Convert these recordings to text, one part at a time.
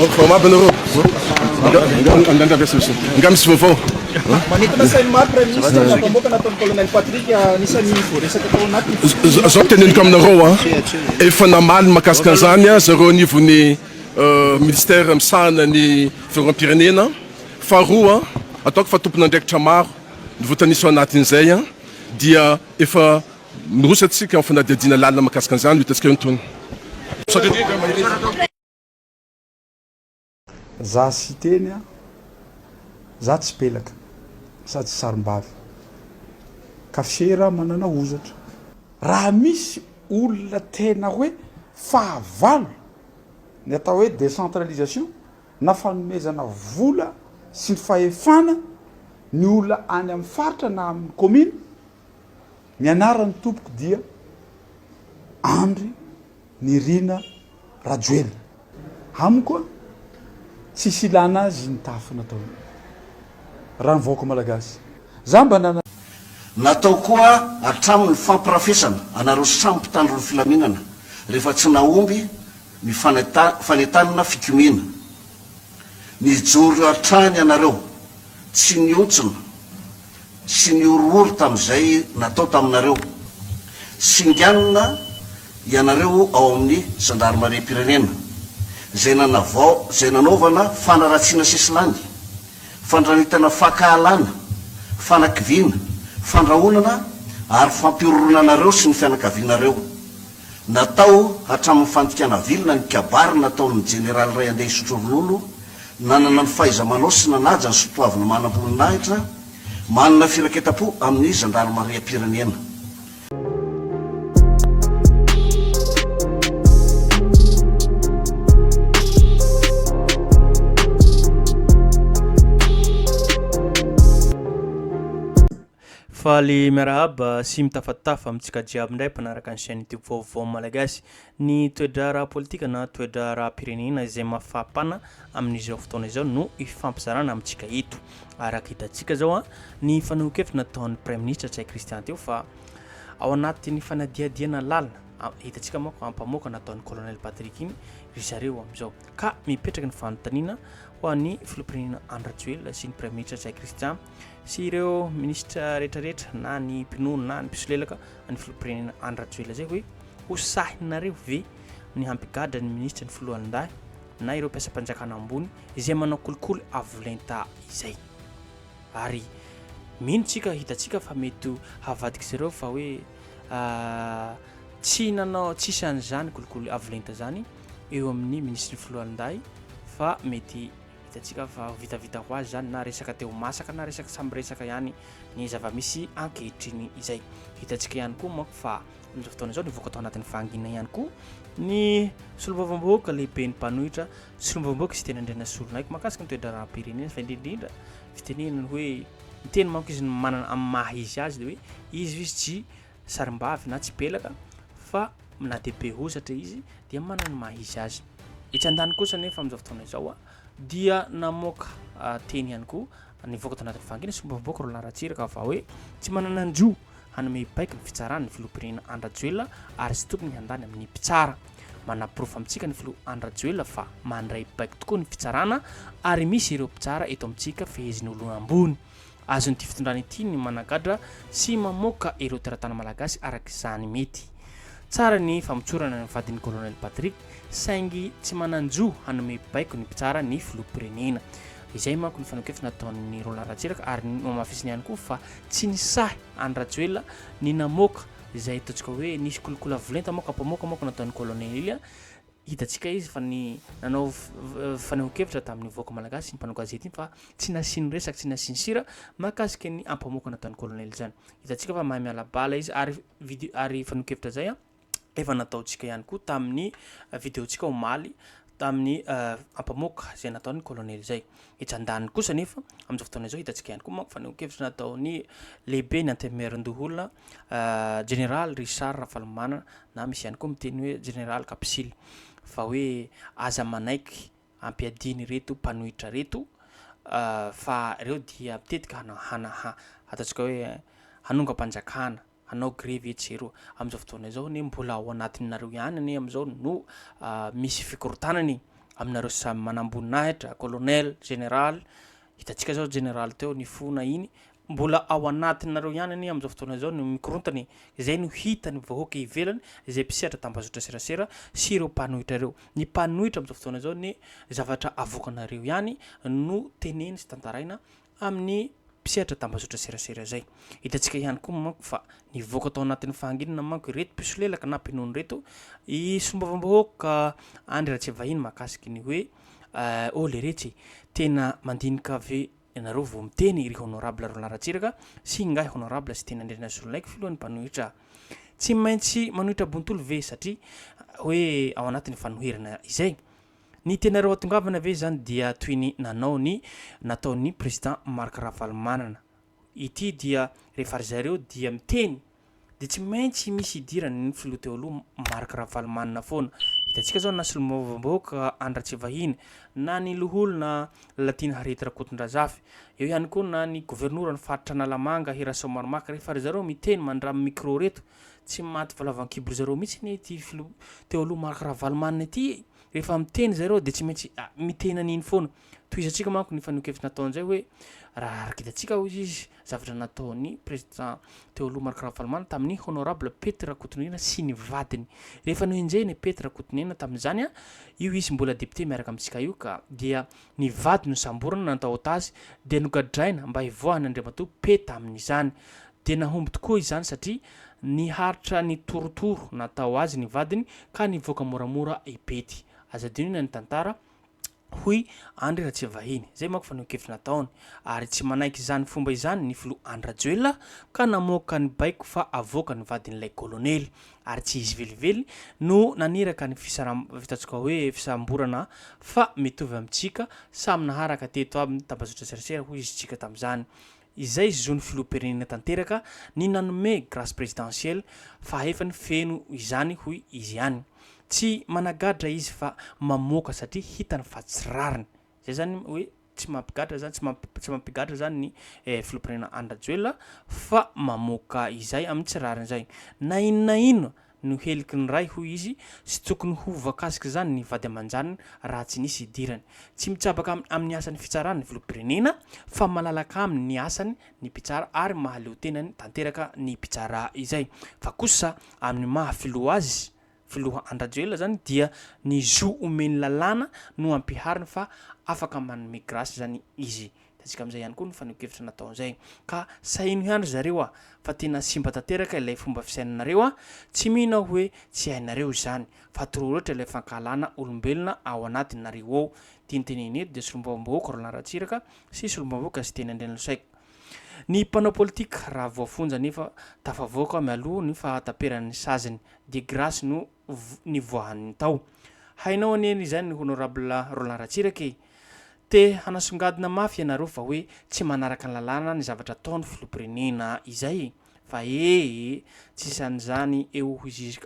Formabanareo. Anganga vesa nga misy vaovao. Manintona sainy maro Prime Ministre nampamoaka nataon'ny Colonel Patrick anisany voaresaka tao anatiny. Zao teneniko aminareo efa namaly mahakasika an'izany zareo anivon'ny ministère misahana ny fiarovam-pirenena. Faharoa ataoko fa tompon'andraikitra maro nivoatanisy ao anatin'izay dia efa mirosatsika amin'ny fanadihadiana lalina mahakasika an'izany hitantsika eo nytony. Za sy teny za tsy pelaka sady sarim-bavy kafera manana ozatra raha misy olona tena hoe fahavalo ny atao hoe décentralisation na fanomezana vola sy ny fahefana ny olona any amin'ny faritra na amin'ny commune ny anarany tompoko dia Andry Nirina Rajoelina amiko tsisy ilana azy ny tafy natao raha nivoaka malagasy za mba natao koa hatramin'ny fampirafesana anareo samy mpitandro ny filaminana rehefa tsy naomby ny fanetanana fikomena ny joro hatrany anareo tsy niontsona sy ny orooro tamin'izay natao taminareo singanina ianareo ao amin'ny gendarmerie-pirenena zay nanaovana fanaratsiana sesilany fandranitana fakahalana fanakiviana fandrahonana ary fampiororona anareo sy ny fianakavianareo natao hatramin'ny fantikana vilona ny kabary nataon'ny generaly ray andeha isotro ronono nanana ny fahaiza-manao sy nanaja ny sotoavina manam-boninahitra manana firaketa-po amin'ny gendarmerie-pirenena. Faly miarahaba sy mitafatafa amintsika jiaby indray mpanaraka ny chaîne YouTube vaovao malagasy ny toetra ara politika na toetra ara pirenena izay mafampana amin'izao fotoana izao no ifampizarana amintsika eto araka hitantsika zao ny fanaokevitra nataon'ny Prime Ministre Tsay Christian teo fa ao anatin'ny fanadihadiana lalina hitantsika mako ampamoaka nataon'ny Colonel Patrick iny ry zareo amin'izao ka mipetraka ny fanontaniana ho an'ny filoham-pirenena Andry Rajoelina sy ny Prime Ministre Tsay Christian sy ireo ministra rehetrarehetra na ny mpinono na ny mpisolelaka ny filoham-pirenena Andry Rajoelina zay hoe hosahinareo ve ny hampigadra ny ministra ny filohandahy na ireo mpiasam-panjakana ambony izay manao kolikoly avolenta izay ary minotsika hitantsika fa mety havadika zareo fa hoe tsy nanao tsisy an'izany kolikoly avolenta zany eo amin'ny ministra ny filohandahy fa mety hitantsika fa vitavita ho azy zany na resaka teo masaka na resaka samby resaka ihany ny zava-misy ankehitriny izay hitantsika ihany koa mako fa amin'izao fotoana izao nivoaka tao anatin'ny fahangina ihany koa ny solombavamboaka lehibe ny mpanohitra solombavamboaka sy tena indrena solonaiko mahakasika ny toetra raha-pirenena fa indrindrindra fitenenany hoe ny teny manko izy manana amin'ny maha izy azy dia hoe izy tsy sarim-bavy na tsy pelaka fa na dehibe ozatra izy dia manana ny maha izy azy etsy andany kosa nefa amin'izao fotoana izao dia namoaka teny ihany koa nivoaka tao anatin'ny fahangina solombavamboaka Roland Ratsiraka fa hoe tsy manana anjo hanome baika ny fitsarana ny filoham-pirenena Andry Rajoelina ary sy tokony handany amin'ny mpitsara manaprofo amintsika ny filoha Andry Rajoelina fa mandray baika tokoa ny fitsarana ary misy ireo mpitsara eto amintsika feheziny olo ambony azon'ity fitondrana ity ny managadra sy mamoaka ireo teratany malagasy araka izany mety tsara ny famotsorana ny vadin'ny Colonel Patrick saingy tsy mananjo hanome baiko ny mpitsara ny filoham-pirenena izay manko ny fanaokevitra nataon'ny Roland Ratsiraka ary mamafisiny ihany koa fa tsy nisahy Andry Rajoelina ny namoaka izay ataontsika hoe nisy kolikoly avolenta moko ampamoaka moko nataon'ny colonel hitantsika izy fa ny nanao fanaokevitra tamin'ny voaka malagasy ny mpanao gazety iny fa tsy nasiny resaka tsy nasiny sira mahakasika ny ampamoaka nataon'ny colonel zany hitantsika fa mahay miala bala izy ary fanaokevitra zay efa nataontsika ihany koa tamin'ny videontsika omaly tamin'ny ampamoaka zay nataon'ny colonel zay etsy-andany kosa nefa amin'izao fotoana izao hitantsika ihany koa manko fanaokevitra nataon'ny lehibe ny antemeron-doholona général Richard Rafalomanana na misy ihany koa miteny hoe général Kapsily fa hoe aza manaiky ampiadiny reto mpanohitra reto fa ireo dia mitetika ataontsika hoe hanonga-panjakana hanao grevy etsero amin'izao fotoana izao ne mbola ao anatin'ny nareo ihany ne amin'izao no misy fikorotanany aminareo samy manamboninahitra colonel général hitantsika zao général teo ny fona iny mbola ao anatinareo ihany any am'izao fotoana zao no mikorontany izay no hitany vahoaka ivelany izay mpisehatra tambazotra serasera sy ireo mpanohitra reo ny mpanohitra am'izao fotoana zao ny zavatra avoakanareo ihany no teneny sy tantaraina amin'ny mpisehatra tambazotra serasera zay hitantsika ihany koa manko fa nivoaka tao anatin'ny fahanginana manko ireto piso lelaka na mpinono reto isombavambahoaka andry raha tsy vahiny mahakasiky ny hoe le retsy tena mandinika ave ianareo vao miteny ry honorable Roland Ratsiraka sy ngahy honorable sy tena andrena solonaiky filohan'ny mpanohitra tsy maintsy manohitra bontolo ve satria hoe ao anatin'ny fanoherana izay ny tenareo atongavana ve zany dia toy ny nanao ny nataon'ny président Marc Ravalomanana ity dia rehefa ry zareo dia miteny de tsy maintsy misy idirany ny filoha teo aloha Marc Ravalomanana foana hitantsika zao na solombavam-bahoaka andratsy vahiny na ny loholona Latine Harety Rakotondrazafy eo ihany koa na ny gouverneur ny faritra Analamanga Hirasao Maromaka rehefa ry zareo miteny mandramy micro reto tsy maty valavan-kibro zareo mihitsy ny ity filoha teo aloha Marc Ravalomanana ity rehefa miteny zareo de tsy maintsy mitena an'iny foana toizatsika manko ny fanokevitra nataon'izay hoe raha arkitantsika hoy izy zavatra nataon'ny président teo aloha Marc Ravalomanana tamin'ny honorable Petr Rakotonena sy ny vadiny rehefa noenjeny Petr Rakotonena tamin'izany io izy mbola député miaraka amintsika io ka dia ny vady no samborana natao tazy de nogadraina mba hivoahana Andriamatoa peta amin'izany de nahomby tokoa izany satria ny haritra ny torotoro natao azy ny vadiny ka nivoaka moramora ipety azadinina ny tantara hoy Andry Ratsivahiny zay manko fanokevitra nataony ary tsy manaiky izany fomba izany ny filoha Andry Rajoelina ka namoaka ny baiko fa avoaka ny vadin'ilay kolonely ary tsy izy velively no naniraka ny vitantsika hoe fisamborana fa mitovy amintsika samy naharaka teto aby tambazotra serasera hoy izy tsika tamin'izany izay zony filoham-pirenena tanteraka ny nanome grâce présidentielle fa efa ny feno izany hoy izy ihany tsy managadra izy fa mamoaka satria hitany fa tsirariny zay zany hoe tsy mampigadra zany tsy mampigadra zany ny filoham-pirenena Andry Rajoelina fa mamoaka izay amin'ny tsirariny zay na inona ino no heliky ny ray hoy izy sy tokony ho vakasika zany ny vady aman-janiny raha tsy nisy idirany tsy mitsabaka amin'ny asany fitsarany ny filoham-pirenena fa malalaka aminy ny asany ny mpitsara ary mahaleo tenany tanteraka ny mpitsara izay fa kosa amin'ny mahafiloha azy filoha Andry Rajoelina zany dia ny zo omeny lalàna no ampihariny fa afaka manome grâce zany izy tatsika amin'izay ihany koa ny fanokevitra nataon'izay ka sahino ihany zareo fa tena simba tanteraka ilay fomba fisainanareo tsy mihina hoe tsy hainareo zany fa tororehetra ilay fankalana olombelona ao anatinareo ao tianyteneny eto de solombavambahoaka Roland Ratsiraka sy solombavambahoaka sy teny andrena saiko ny mpanao politika raha voafonja nefa tafavoaka mialoha ny fahataperan'ny saziny de grâce no ny voahan'ny tao hainao aneny izany ny honorable Roland Ratsiraka te hanasongadina mafy ianareo fa hoe tsy manaraka ny lalàna ny zavatra ataon'ny filoham-pirenena izay fa tsisy an'izany eo izy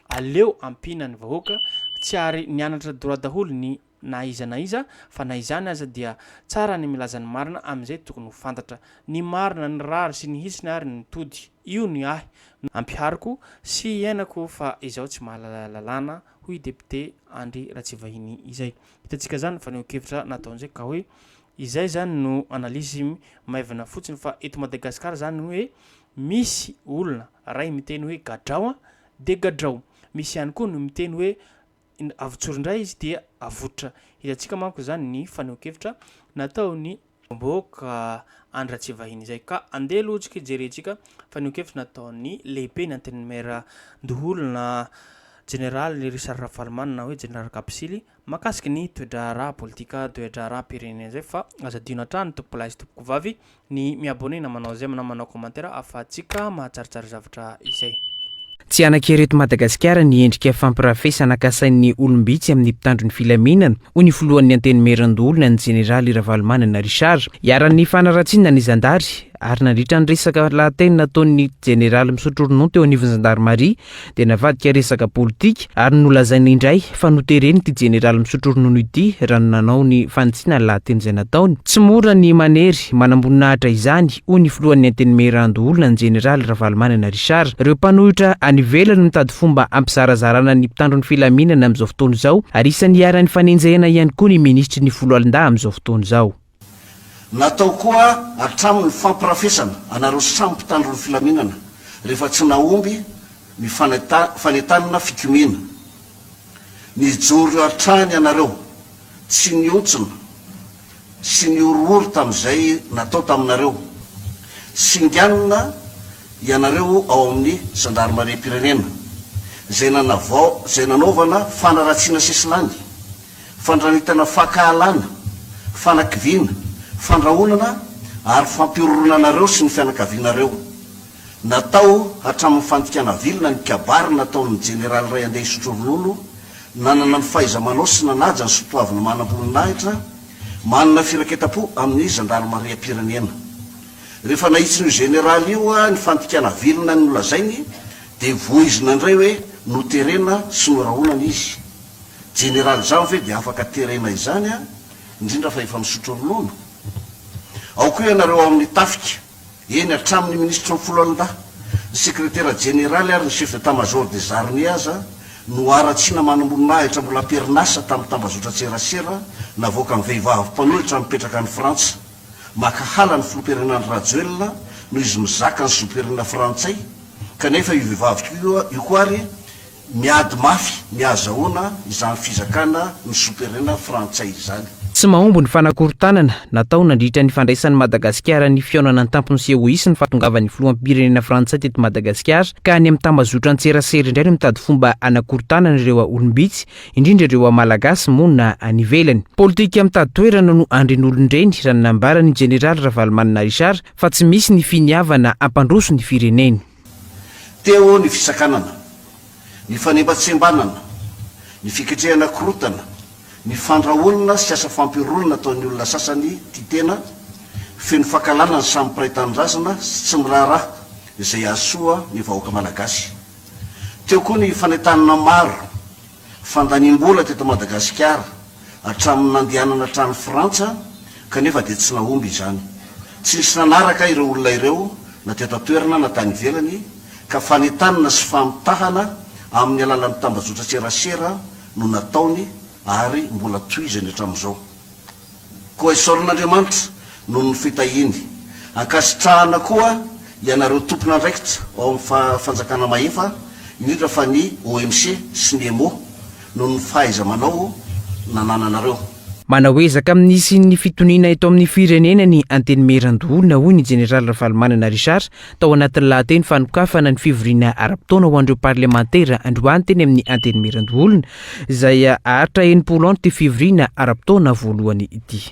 aleo ampina ny vahoaka tsy ary nianatra droit daholo ny na iza fa na izany aza dia tsara ny milazany marina amin'izay tokony ho fantatra ny marina ny rary sy ny hisiny ary ny tody io ny ahy ampihariko sy iainako fa izaho tsy mahalalalàna hoy député Andry Ratsivahiny izay hitantsika zany fanokevitra nataon'izay ka hoe izay zany no analizy maivana fotsiny fa eto Madagasikara zany hoe misy olona ray miteny hoe gadrao de gadrao misy ihany koa no miteny hoe avotsorindray izy dia avotra hitantsika manko zany ny fanokevitra nataony mboka Andry Ratsivahiny izay ka andeha alohantsika jerentsika fanokevitra nataony lehibe ny antenne-maire ndoholona général Richard Ravalomanana hoe général Kapsily makasiky ny toedrara politika toedrara pirenena zay fa azadino hatrany tompoko lahy sy tompoko vavy ny miabone na manao zay na manao commentaire afatsika mahatsaritsary zavatra izay tsy anakereto Madagasikara ny endrika fampirafesana kasain'ny olombitsy amin'ny mpitandro ny filaminana hoy ny folohan'ny antenne-maire ndoholona ny général Ravalomanana Richard iaran'ny fanaratsiana ny zandary ary nandritra ny resaka lahateny nataon'ny jeneraly misotro ronono teo anivon'ny gendarmerie dia navadika resaka politika ary nolazainy indray fa notereny ity jeneraly misotro ronono ity raha nanao ny fanitsina ny lahateny izay nataony. Tsy mora ny manery manamboninahitra izany hoy ny filohan'ny antenimieran'olona olona ny jeneraly Ravalomanana Richard. Ireo mpanohitra any ivelany mitady fomba ampizarazarana ny mpitandron'ny filaminana amin'izao fotoana izao ary isan'ny iara-ny fanenjehana ihany koa ny ministry ny Foloalindahy amin'izao fotoana izao. Natao koa hatramin'ny fampirafesana anareo samy mpitandron'ny filaminana rehefa tsy naomby ny fanetanana fikomina. Nijoro hatrany anareo tsy niontsona sy niorooro tamin'izay natao taminareo. Singanina ianareo ao amin'ny gendarmerie-pirenena zay nanaovana fanaratsiana sesilany, fandranitana fakahalana, fanakiviana, fandrahonana ary fampiororona anareo sy ny fianakavianareo. Natao hatramin'ny fantikana vilona ny kabary nataon'ny jeneraly ray andeha isotro ronono, nanana ny fahaiza-manao sy nanaja ny sotoavina manam-boninahitra, manana firaketa-po amin'ny gendarmerie-pirenena. Rehefa nahitsy ny generaly io ny fantikana vilona ny nolazainy dia voizina indray hoe noterena sy norahonana izy. Jeneraly zany ve dia afaka terena izany indrindra fa efa misotro ronono. Ao koa ianareo amin'ny tafika eny hatramin'ny ministre ny Foloalindahy, ny sekretera jeneraly ary ny chef d'état-major des armées aza no aratsiana manamboninahitra mbola perinasa tamin'ny tambazotra tserasera navoaka ny vehivavy mpanohitra mipetraka any Frantsa. Makahala ny filoam-pirenenan'ny Rajoelina no izy mizaka ny filoam-pirenena frantsay kanefa io vehivavy io koa ary miady mafy miazahoana izany fizakana ny filoam-pirenena frantsay izany. Tsy mahombo ny fanakorontanana natao nandritra ny fandraisan'ny Madagasikara ny fihaonana ny tampony sy egoisy ny fahatongavan'ny filoham-pirenena frantsay teto Madagasikara ka any amin'ny tambazotra an-tserasera indray no mitady fomba anakorontanana ireo olombitsy indrindra ireo malagasy moa na any ivelany. Politika mitady toerana no andren'olon-dreny raha nambarany jeneraly Ravalomanana Richard fa tsy misy ny finiavana ampandroso ny fireneny. Teo ny fisakanana, ny fanembatsembanana, ny fiketrehana korotana, ny fandraholona sy asa fampiorolona ataon'ny olona sasany ty tena feno fakalana ny samy piraitan-drazana sy tsy miraharaha izay asoa ny vahoaka malagasy. Teo koa ny fanetanana maro fandanim-bola teto Madagasikara hatramin'ny nandehanana hatrany Frantsa kanefa dia tsy nahomby izany. Tsy nisy nanaraka ireo olona ireo na teto toerana na tany ivelany ka fanetanana sy famitahana amin'ny alalan'ny tambazotra tserasera no nataony ary mbola toizany hatramin'izao. Koa isaoran'Andriamanitra no ny fitahiny. Ankasitrahana koa ianareo tompon'andraikitra ao amin'ny fanjakana mahefa indrindra fa ny OMC sy ny EMO no ny fahaiza-manao nanananareo. Manahoezaka amin'nisy ny fitoniana eto amin'ny firenena ny antenimieran-dolona hoy ny jeneraly Ravalomanana Richard tao anatin'ny lahateny fanokafana ny fivoriana ara-potoana ho an'ireo parlemantera androany teny amin'ny antenimieran-dolona izay ahatra 90 andro ty fivoriana ara-potoana voalohany ity.